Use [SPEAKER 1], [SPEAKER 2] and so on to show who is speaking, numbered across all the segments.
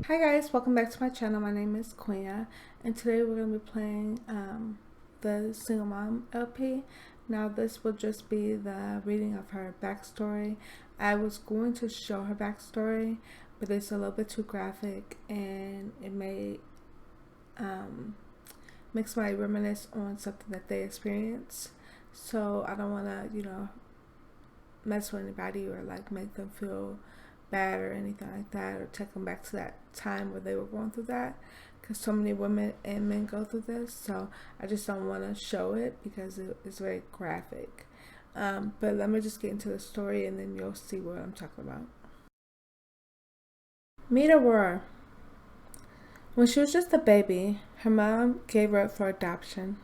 [SPEAKER 1] Hi guys, welcome back to my channel. My name is Quenya, and today we're going to be playing the Single Mom LP. Now this will just be the reading of her backstory. I was going to show her backstory, but it's a little bit too graphic and it may make somebody reminisce on something that they experienced. So I don't want to, mess with anybody or like make them feel bad or anything like that, or take them back to that time where they were going through that, because so many women and men go through this. So I just don't want to show it because it's very graphic. But let me just get into the story and then you'll see what I'm talking about. Meet Aurora. When she was just a baby, her mom gave her up for adoption.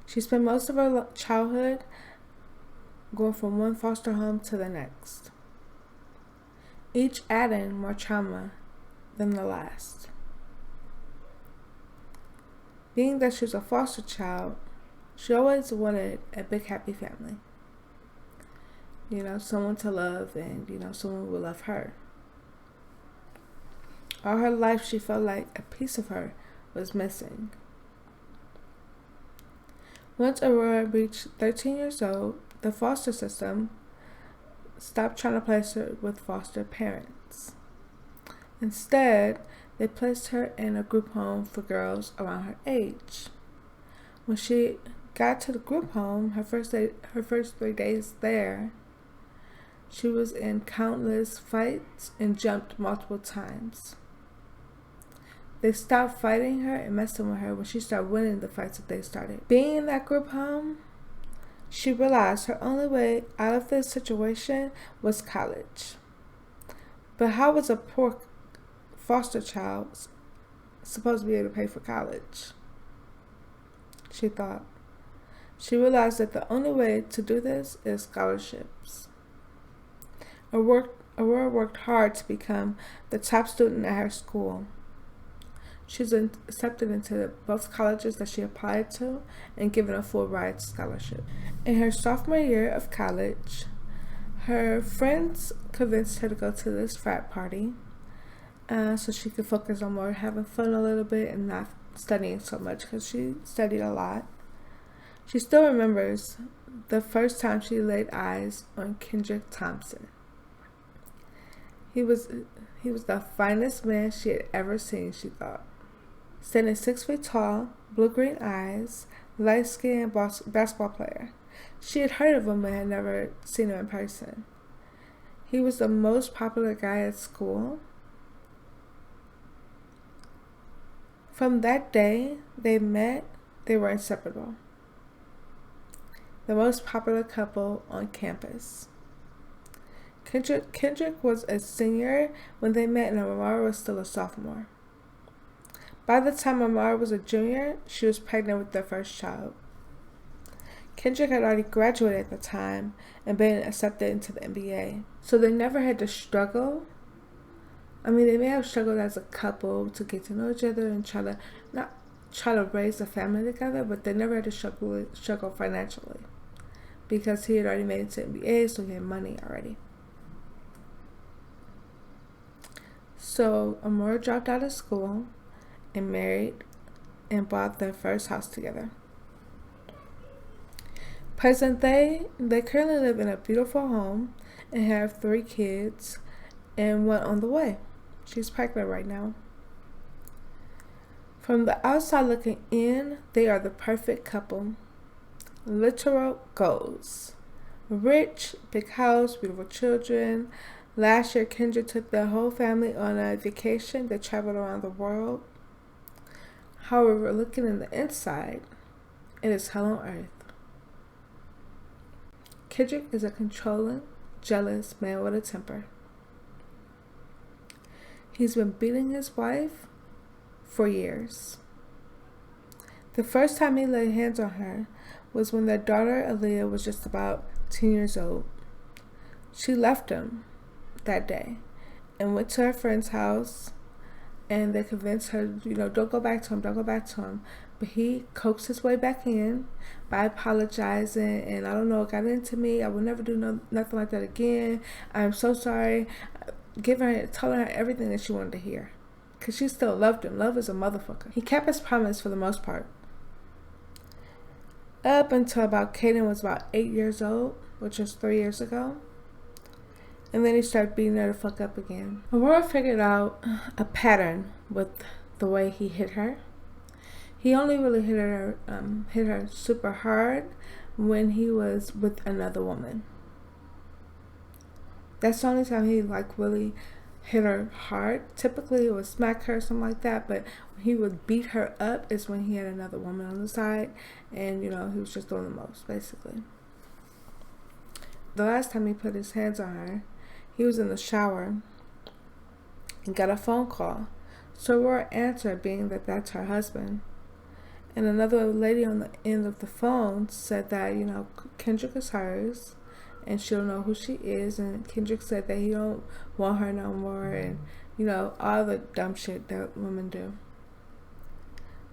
[SPEAKER 1] She spent most of her childhood going from one foster home to the next, each adding more trauma than the last. Being that she was a foster child, she always wanted a big happy family. Someone to love and, someone will love her. All her life she felt like a piece of her was missing. Once Aurora reached 13 years old, the foster system stopped trying to place her with foster parents. Instead, they placed her in a group home for girls around her age. When she got to the group home, her first 3 days there, she was in countless fights and jumped multiple times. They stopped fighting her and messing with her when she started winning the fights that they started. Being in that group home, she realized her only way out of this situation was college. But how was a poor foster child supposed to be able to pay for college? She thought. She realized that the only way to do this is scholarships. Aurora worked hard to become the top student at her school. She was accepted into both colleges that she applied to and given a full ride scholarship. In her sophomore year of college, her friends convinced her to go to this frat party so she could focus on more having fun a little bit and not studying so much, because she studied a lot. She still remembers the first time she laid eyes on Kendrick Thompson. He was the finest man she had ever seen, she thought. Standing 6 feet tall, blue-green eyes, light-skinned basketball player. She had heard of him but had never seen him in person. He was the most popular guy at school. From that day they met, they were inseparable. The most popular couple on campus. Kendrick was a senior when they met and Aurora was still a sophomore. By the time Aurora was a junior, she was pregnant with their first child. Kendrick had already graduated at the time and been accepted into the NBA, so they never had to struggle. They may have struggled as a couple to get to know each other and try to raise a family together, but they never had to struggle financially because he had already made it to NBA, so he had money already. So Aurora dropped out of school and married and bought their first house together. Present day, they currently live in a beautiful home and have 3 kids and 1 on the way. She's pregnant right now. From the outside looking in, they are the perfect couple. Literal goals. Rich, big house, beautiful children. Last year, Kendrick took their whole family on a vacation. They traveled around the world. However, looking in the inside, it is hell on earth. Kendrick is a controlling, jealous man with a temper. He's been beating his wife for years. The first time he laid hands on her was when their daughter Aaliyah was just about 10 years old. She left him that day and went to her friend's house, and they convinced her, don't go back to him. But he coaxed his way back in by apologizing, and I don't know, it got into me. I will never do nothing like that again. I'm so sorry. telling her everything that she wanted to hear. Because she still loved him. Love is a motherfucker. He kept his promise for the most part. Up until about Kaden was about 8 years old, which was 3 years ago. And then he started beating her the fuck up again. Aurora figured out a pattern with the way he hit her. He only really hit her super hard when he was with another woman. That's the only time he really hit her hard. Typically it would smack her or something like that, but when he would beat her up is when he had another woman on the side, and he was just doing the most, basically. The last time he put his hands on her, he was in the shower and got a phone call. So Aurora answered, being that that's her husband. And another lady on the end of the phone said that, Kendrick is hers and she'll know who she is. And Kendrick said that he don't want her no more, and, all the dumb shit that women do.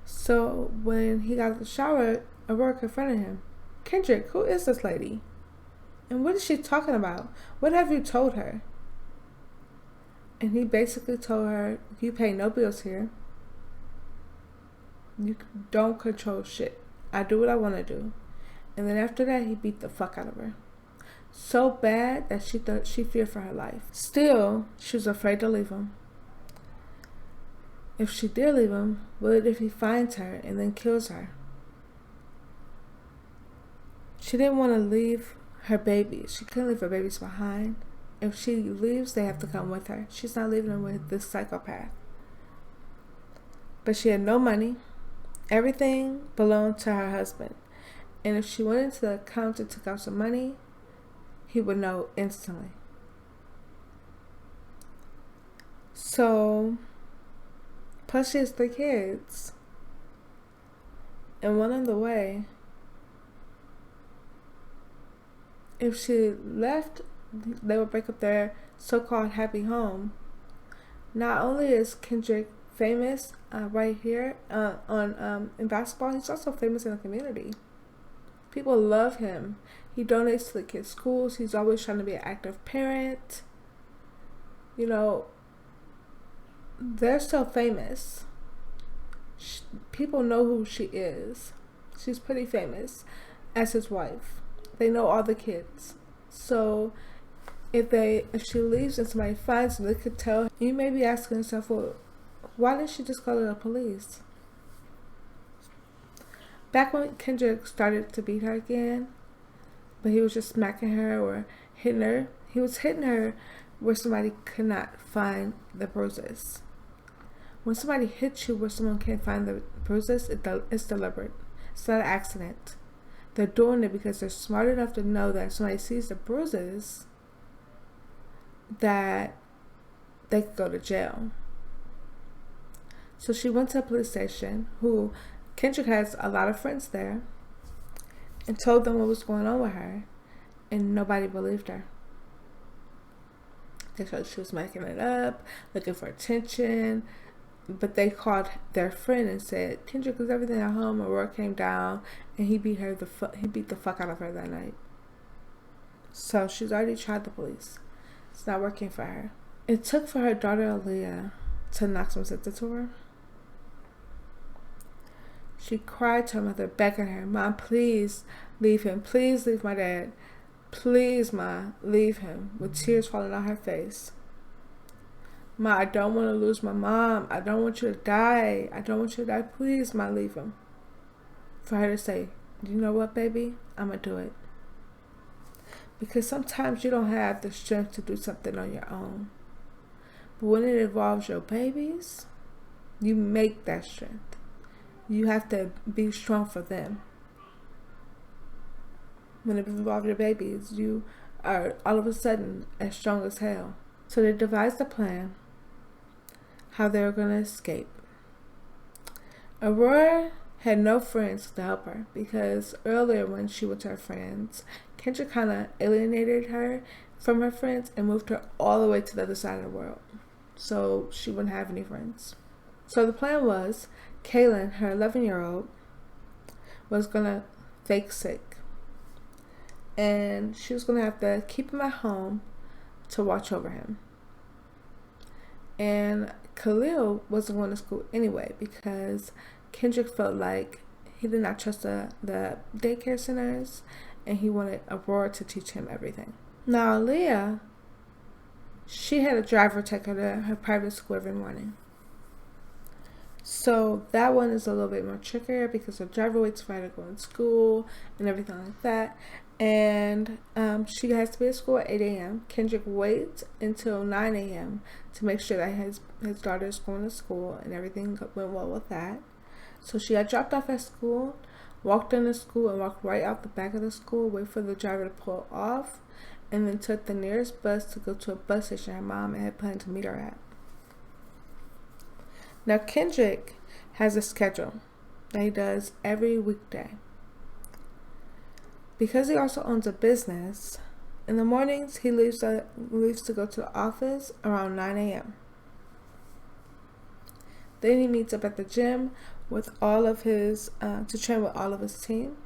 [SPEAKER 1] So when he got out of the shower, Aurora confronted him. Kendrick, who is this lady? And what is she talking about? What have you told her? And he basically told her, you pay no bills here. You don't control shit. I do what I want to do. And then after that, he beat the fuck out of her. So bad that she thought she feared for her life. Still, she was afraid to leave him. If she did leave him, what if he finds her and then kills her? She didn't want to leave her babies. She couldn't leave her babies behind. If she leaves, they have to come with her. She's not leaving them with this psychopath. But she had no money. Everything belonged to her husband. And if she went into the account and took out some money, he would know instantly. So, plus she has 3 kids. And one on the way. If she left, they would break up their so-called happy home. Not only is Kendrick famous right here in basketball, he's also famous in the community. People love him. He donates to the kids' schools. He's always trying to be an active parent. They're still famous. People know who she is. She's pretty famous as his wife. They know all the kids. So if she leaves and somebody finds them, they could tell. You may be asking yourself, well, why didn't she just call the police? Back when Kendrick started to beat her again, but he was just smacking her or hitting her, he was hitting her where somebody could not find the bruises. When somebody hits you where someone can't find the bruises, it's deliberate. It's not an accident. They're doing it because they're smart enough to know that if somebody sees the bruises, that they could go to jail. So she went to a police station, who Kendrick has a lot of friends there, and told them what was going on with her, and nobody believed her. They thought she was making it up, looking for attention, but they called their friend and said, Kendrick, was everything at home? Aurora came down and he beat the fuck out of her that night. So she's already tried the police. It's not working for her. It took for her daughter Aaliyah to knock some sense into her. She cried to her mother, begging her, Mom, please leave him. Please leave my dad. Please, Ma, leave him, with tears falling on her face. Ma, I don't want to lose my mom. I don't want you to die. I don't want you to die. Please, Ma, leave him. For her to say, you know what, baby? I'm going to do it. Because sometimes you don't have the strength to do something on your own. But when it involves your babies, you make that strength. You have to be strong for them. When it involves your babies, you are all of a sudden as strong as hell. So they devised a plan how they were going to escape. Aurora had no friends to help her because earlier when she went to her friends, Kendrick kind of alienated her from her friends and moved her all the way to the other side of the world. So she wouldn't have any friends. So the plan was, Kaylin, her 11-year-old, was going to fake sick. And she was going to have to keep him at home to watch over him. And Khalil wasn't going to school anyway because Kendrick felt like he did not trust the daycare centers, and he wanted Aurora to teach him everything. Now, Leah, she had a driver take her to her private school every morning. So that one is a little bit more trickier because the driver waits for her to go in school and everything like that. And she has to be at school at 8 a.m. Kendrick waits until 9 a.m. to make sure that his daughter is going to school and everything went well with that. So she got dropped off at school, walked into school, and walked right out the back of the school, wait for the driver to pull off, and then took the nearest bus to go to a bus station her mom had planned to meet her at. Now, Kendrick has a schedule that he does every weekday. Because he also owns a business, in the mornings he leaves to go to the office around 9 a.m. Then he meets up at the gym with all of his to train with all of his team.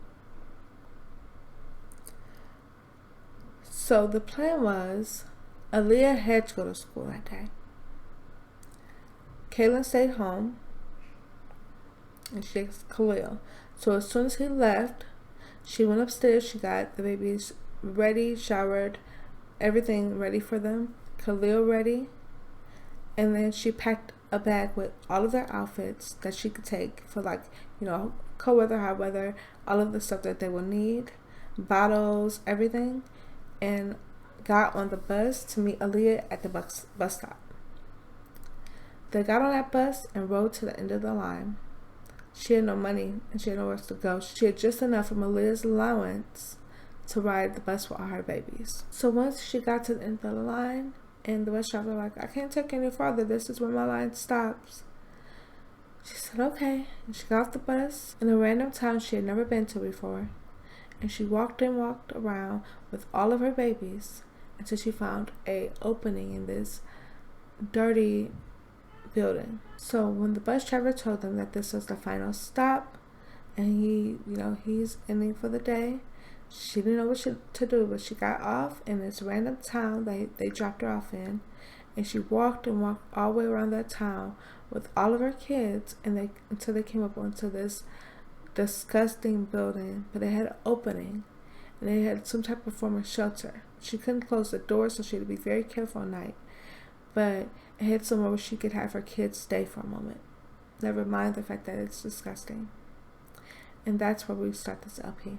[SPEAKER 1] So the plan was, Aaliyah had to go to school that day. Kaylin stayed home, and she asked Khalil. So as soon as he left, she went upstairs. She got the babies ready, showered, everything ready for them. Khalil ready, and then she packed a bag with all of their outfits that she could take for, like, cold weather, hot weather, all of the stuff that they will need, bottles, everything, and got on the bus to meet Aaliyah at the bus stop. They got on that bus and rode to the end of the line. She had no money and she had nowhere to go. She had just enough from Aaliyah's allowance to ride the bus with all her babies. So once she got to the end of the line, and the bus driver was like, I can't take any farther. This is where my line stops. She said, okay. And she got off the bus in a random town she had never been to before. And she walked around with all of her babies until she found a opening in this dirty building. So when the bus driver told them that this was the final stop and he's ending for the day, she didn't know what to do, but she got off in this random town they dropped her off in, and she walked all the way around that town with all of her kids, and until they came up onto this disgusting building, but they had an opening, and they had some type of form of shelter. She couldn't close the door, so she had to be very careful at night, but it had somewhere where she could have her kids stay for a moment. Never mind the fact that it's disgusting. And that's where we start this LP.